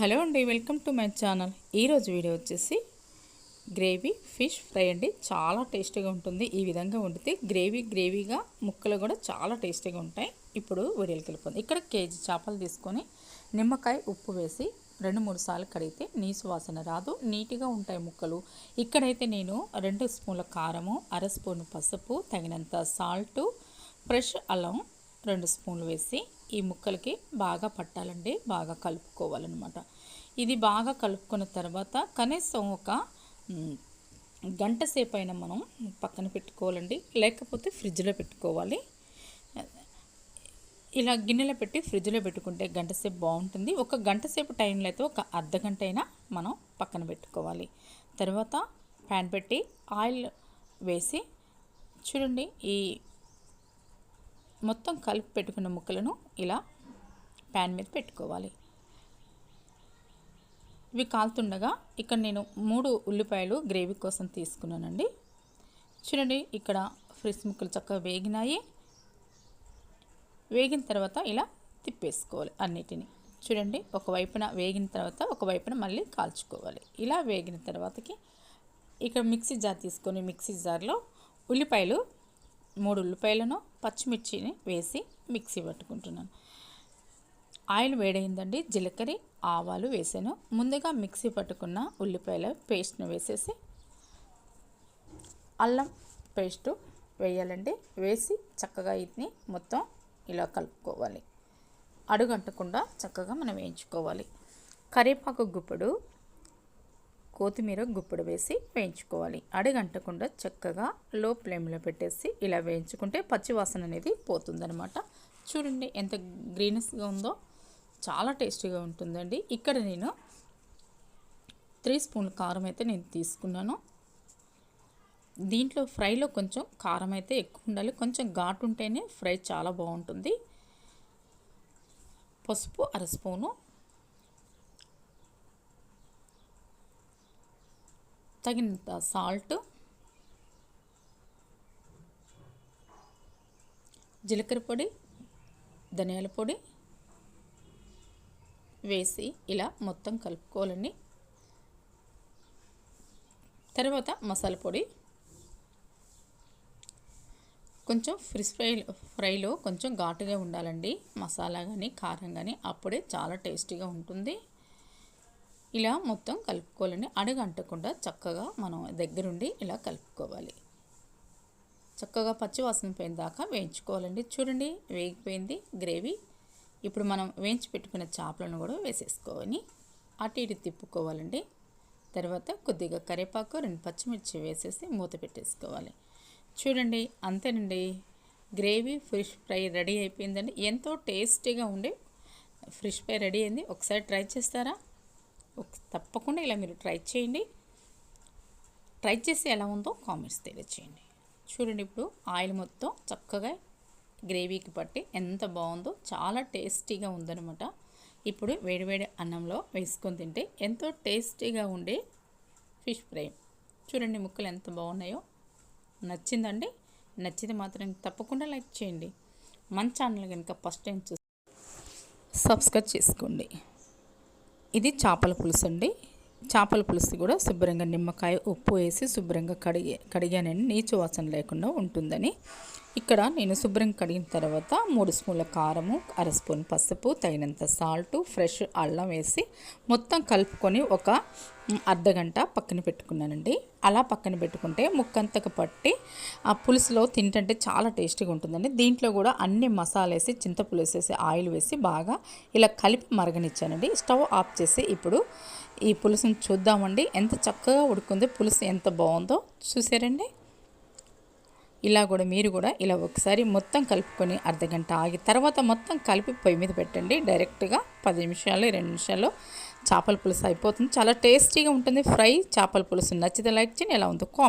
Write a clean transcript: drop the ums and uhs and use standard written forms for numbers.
Hello అండి, welcome to my channel. ఈరోజు video వచ్చేసి గ్రేవీ ఫిష్ ఫ్రై అండి. చాలా టేస్టీగా ఉంటుంది. ఈ విధంగా వండితే గ్రేవీగా ముక్కలు కూడా చాలా టేస్టీగా ఉంటాయి. ఇప్పుడు వీడియోకి వెళ్ళిపోతుంది. ఇక్కడ కేజీ చేపలు తీసుకొని నిమ్మకాయ ఉప్పు వేసి 2-3 సార్లు కడిగితే నీసు వాసన రాదు, నీట్గా ఉంటాయి ముక్కలు. ఇక్కడైతే నేను 2 స్పూన్ల కారము, 1/2 స్పూన్ పసుపు, తగినంత సాల్టు, ఫ్రెష్ అల్లం 2 స్పూన్లు వేసి ఈ ముక్కలకి బాగా పట్టాలండి, బాగా కలుపుకోవాలన్నమాట. ఇది బాగా కలుపుకున్న తర్వాత కనీసం ఒక గంట సేపు అయినా మనం పక్కన పెట్టుకోవాలండి, లేకపోతే ఫ్రిడ్జ్లో పెట్టుకోవాలి. ఇలా గిన్నెలో పెట్టి ఫ్రిడ్జ్లో పెట్టుకుంటే గంట సేపు బాగుంటుంది. ఒక గంట సేపు టైంలో అయితే ఒక అర్ధగంట అయినా మనం పక్కన పెట్టుకోవాలి. తర్వాత ప్యాన్ పెట్టి ఆయిల్ వేసి చూడండి, ఈ మొత్తం కలిపి పెట్టుకున్న ముక్కలను ఇలా ప్యాన్ మీద పెట్టుకోవాలి. ఇవి కాలుతుండగా ఇక్కడ నేను 3 ఉల్లిపాయలు గ్రేవీ కోసం తీసుకున్నానండి. చూడండి, ఇక్కడ ఫ్రెష్ ముక్కలు చక్కగా వేగినాయి. వేగిన తర్వాత ఇలా తిప్పేసుకోవాలి అన్నిటిని. చూడండి, ఒకవైపున వేగిన తర్వాత ఒకవైపున మళ్ళీ కాల్చుకోవాలి. ఇలా వేగిన తర్వాతకి ఇక్కడ మిక్సీ జార్ తీసుకొని మిక్సీ జార్లో ఉల్లిపాయలు 3 ఉల్లిపాయలను పచ్చిమిర్చిని వేసి మిక్సీ పట్టుకుంటున్నాను. ఆయిల్ వేడైందండి, జీలకర్ర ఆవాలు వేసాను. ముందుగా మిక్సీ పట్టుకున్న ఉల్లిపాయల పేస్ట్ను వేసేసి అల్లం పేస్టు వేయాలండి. వేసి చక్కగా వీటిని మొత్తం ఇలా కలుపుకోవాలి. అడుగంటకుండా చక్కగా మనం వేయించుకోవాలి. కరివేపాకు గుప్పెడు, కొత్తిమీర గుప్పెడు వేసి వేయించుకోవాలి. అడుగంటకుండా చక్కగా లో ఫ్లేమ్లో పెట్టేసి ఇలా వేయించుకుంటే పచ్చివాసన అనేది పోతుందనమాట. చూడండి ఎంత గ్రీనెస్గా ఉందో, చాలా టేస్టీగా ఉంటుందండి. ఇక్కడ నేను 3 స్పూన్ల కారం అయితే నేను తీసుకున్నాను. దీంట్లో ఫ్రైలో కొంచెం కారం అయితే ఎక్కువ ఉండాలి, కొంచెం ఘాటు ఉంటేనే ఫ్రై చాలా బాగుంటుంది. పసుపు 1/2 స్పూను, తగినంత సాల్ట్, జీలకర్ర పొడి, ధనియాల పొడి వేసి ఇలా మొత్తం కలుపుకోవాలండి. తర్వాత మసాలా పొడి, కొంచెం ఫిష్ ఫ్రైలో కొంచెం ఘాటుగా ఉండాలండి మసాలా కానీ కారం కానీ, అప్పుడే చాలా టేస్టీగా ఉంటుంది. ఇలా మొత్తం కలుపుకోవాలండి. అడుగంటకుండా చక్కగా మనం దగ్గరుండి ఇలా కలుపుకోవాలి. చక్కగా పచ్చివాసన పోయిన దాకా వేయించుకోవాలండి. చూడండి, వేగిపోయింది గ్రేవీ. ఇప్పుడు మనం వేయించి పెట్టుకున్న చేపలను కూడా వేసేసుకోవాలి. అటు ఇటు తిప్పుకోవాలండి. తర్వాత కొద్దిగా కరివేపాకు, 2 పచ్చిమిర్చి వేసేసి మూత పెట్టేసుకోవాలి. చూడండి, అంతేనండి, గ్రేవీ ఫిష్ ఫ్రై రెడీ అయిపోయిందండి. ఎంతో టేస్టీగా ఉండే ఫిష్ ఫ్రై రెడీ అయింది. ఒకసారి ట్రై చేస్తారా? తప్పకుండా ఇలా మీరు ట్రై చేయండి. ట్రై చేసి ఎలా ఉందో కామెంట్స్ తెలియచేయండి. చూడండి, ఇప్పుడు ఆయిల్ మొత్తం చక్కగా గ్రేవీకి పట్టి ఎంత బాగుందో, చాలా టేస్టీగా ఉందనమాట. ఇప్పుడు వేడివేడి అన్నంలో వేసుకొని తింటే ఎంతో టేస్టీగా ఉండే ఫిష్ ఫ్రై. చూడండి ముక్కలు ఎంత బాగున్నాయో. నచ్చిందండి? నచ్చితే మాత్రం తప్పకుండా లైక్ చేయండి. మన ఛానల్ కనుక ఫస్ట్ టైం చూసి సబ్స్క్రైబ్ చేసుకోండి. ఇది చేపల పులుసు అండి. చేపల పులుసు కూడా శుభ్రంగా నిమ్మకాయ ఉప్పు వేసి శుభ్రంగా కడిగానని నీచు వాసన లేకుండా ఉంటుందని. ఇక్కడ నేను శుభ్రంగా కడిగిన తర్వాత 3 స్పూన్ల కారము, 1/2 స్పూన్ పసుపు, తగినంత సాల్టు, ఫ్రెష్ అల్లం వేసి మొత్తం కలుపుకొని ఒక అర్ధగంట పక్కన పెట్టుకున్నానండి. అలా పక్కన పెట్టుకుంటే ముక్కంతకు పట్టి ఆ పులుసులో తింటుంటే చాలా టేస్టీగా ఉంటుందండి. దీంట్లో కూడా అన్ని మసాలా వేసి చింతపులు వేసేసి ఆయిల్ వేసి బాగా ఇలా కలిపి మరగనిచ్చానండి. స్టవ్ ఆఫ్ చేసి ఇప్పుడు ఈ పులుసుని చూద్దామండి. ఎంత చక్కగా ఉడుకుందో, పులుసు ఎంత బాగుందో చూసారండి. ఇలా కూడా మీరు కూడా ఇలా ఒకసారి మొత్తం కలుపుకొని అర్ధగంట ఆగి తర్వాత మొత్తం కలిపి పొయ్యి మీద పెట్టండి. డైరెక్ట్గా 10 నిమిషాలు 2 నిమిషాల్లో చేపల పులుసు అయిపోతుంది. చాలా టేస్టీగా ఉంటుంది ఫ్రై చేపల పులుసు. నచ్చితే లైక్ చేయండి. ఎలా ఉందో కామెంట్